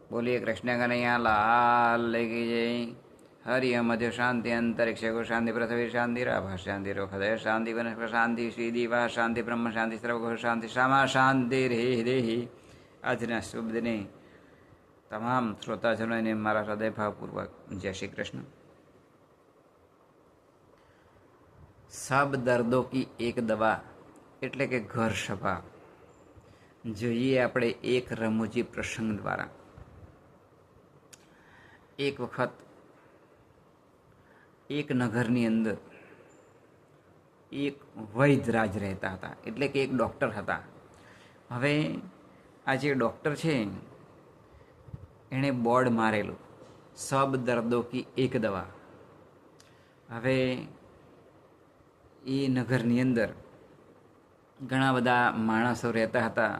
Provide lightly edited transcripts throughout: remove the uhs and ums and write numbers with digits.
बोलिए कृष्ण कन्हैया लाल की जय। हरि मध्य शांति अंतरिक्ष को शांति पृथ्वी शांति राभा शांति हृदय शांति वनस्पति शांति श्री दिवा शांति ब्रह्म शांति सर्वगुण शांति श्यामा शांति रे देही। આજના શુભ દિને તમામ શ્રોતાજનોને મારા હૃદયભાવપૂર્વક જય શ્રી કૃષ્ણ। सब दर्दों की एक दवा એટલે કે ઘર સભા। જોઈએ આપણે એક રમૂજી પ્રસંગ દ્વારા। એક વખત એક નગરની અંદર એક વૈદ્યરાજ રહેતા હતા, એટલે કે એક ડૉક્ટર હતા। હવે આ જે ડૉક્ટર છે એણે બોર્ડ મારેલું, સબ દર્દો કી એક દવા। હવે એ નગરની અંદર ઘણા બધા માણસો રહેતા હતા,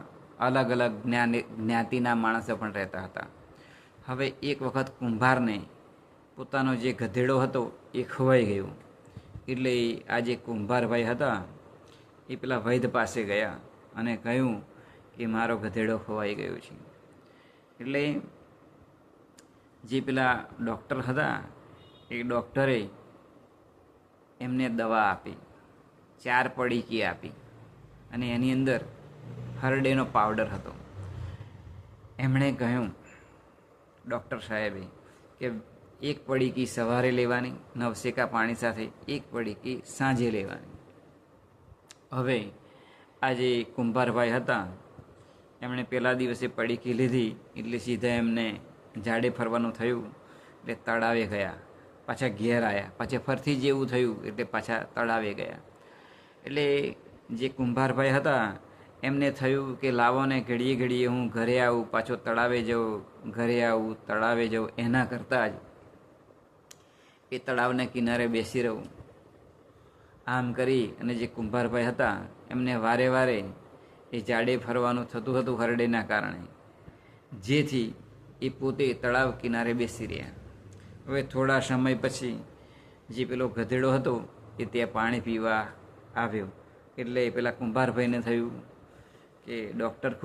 અલગ અલગ જ્ઞાતિના માણસો પણ રહેતા હતા। હવે એક વખત કુંભારને પોતાનો જે ગધેડો હતો એ ખોવાઈ ગયો, એટલે આ જે કુંભારભાઈ હતા એ પેલા વૈદ્ય પાસે ગયા અને કહ્યું કે મારો ગધેડો ખોવાઈ ગયો છે। એટલે જે પેલા ડૉક્ટર હતા એ ડૉક્ટરે એમને દવા આપી, 4 પડીકી આપી અને એની અંદર હરડેનો પાવડર હતો। એમણે કહ્યું ડૉક્ટર સાહેબે કે 1 પડીકી સવારે લેવાની નવસેકા પાણી સાથે, 1 પડીકી સાંજે લેવાની। હવે આ જે કુંભારભાઈ હતા એમણે પહેલા દિવસે પડીકી લીધી એટલે સીધા એમને ઝાડે ફરવાનું થયું એટલે તળાવે ગયા, પાછા ઘેર આવ્યા, પાછા ફરથી જેવું થયું એટલે પાછા તળાવે ગયા। એટલે જે કુંભારભાઈ હતા એમને થયું કે લાવો ને ઘડીએ ઘડીએ હું ઘરે આવું, પાછો તળાવે જાઉં, ઘરે આવું, તળાવે જાઉં, એના કરતાં જ એ તળાવના કિનારે બેસી રહું। આમ કરી અને જે કુંભારભાઈ હતા એમને વારે વારે એ ઝાડે ફરવાનું થતું હતું હરડેના કારણે, જેથી એ પોતે તળાવ કિનારે બેસી રહ્યા। હવે થોડા સમય પછી જે પેલો ગધેડો હતો એ ત્યાં પાણી પીવા આવ્યો, એટલે પેલા કુંભારભાઈને થયું કે ડૉક્ટર ખૂબ